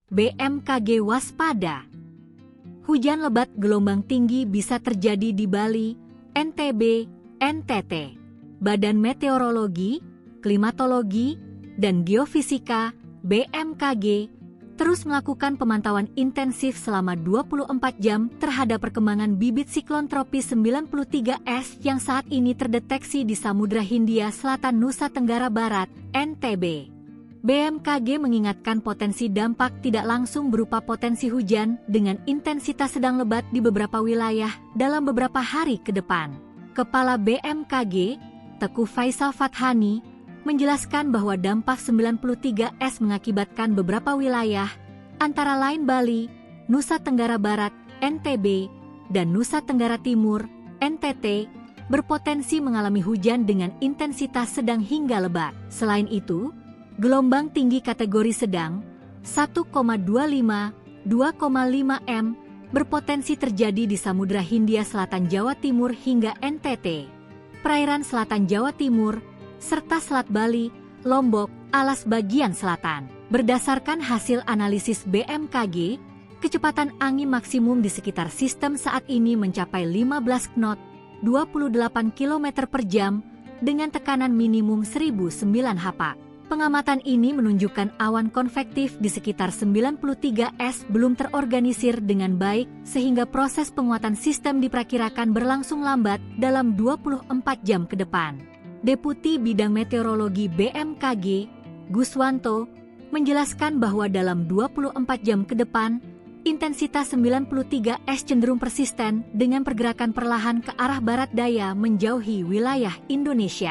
BMKG waspada. Hujan lebat gelombang tinggi bisa terjadi di Bali, NTB, NTT. Badan Meteorologi, Klimatologi, dan Geofisika (BMKG) terus melakukan pemantauan intensif selama 24 jam terhadap perkembangan bibit siklon tropis 93S yang saat ini terdeteksi di Samudra Hindia Selatan Nusa Tenggara Barat, NTB. BMKG mengingatkan potensi dampak tidak langsung berupa potensi hujan dengan intensitas sedang lebat di beberapa wilayah dalam beberapa hari ke depan. Kepala BMKG, Teguh Faisal Fathani, menjelaskan bahwa dampak 93S mengakibatkan beberapa wilayah, antara lain Bali, Nusa Tenggara Barat, NTB, dan Nusa Tenggara Timur, NTT, berpotensi mengalami hujan dengan intensitas sedang hingga lebat. Selain itu, gelombang tinggi kategori sedang 1,25-2,5 m berpotensi terjadi di Samudra Hindia Selatan Jawa Timur hingga NTT, perairan selatan Jawa Timur, serta Selat Bali, Lombok, Alas bagian selatan. Berdasarkan hasil analisis BMKG, kecepatan angin maksimum di sekitar sistem saat ini mencapai 15 knot, 28 km per jam, dengan tekanan minimum 1009 hapak. Pengamatan ini menunjukkan awan konvektif di sekitar 93S belum terorganisir dengan baik sehingga proses penguatan sistem diperkirakan berlangsung lambat dalam 24 jam ke depan. Deputi Bidang Meteorologi BMKG, Guswanto, menjelaskan bahwa dalam 24 jam ke depan, intensitas 93S cenderung persisten dengan pergerakan perlahan ke arah barat daya menjauhi wilayah Indonesia.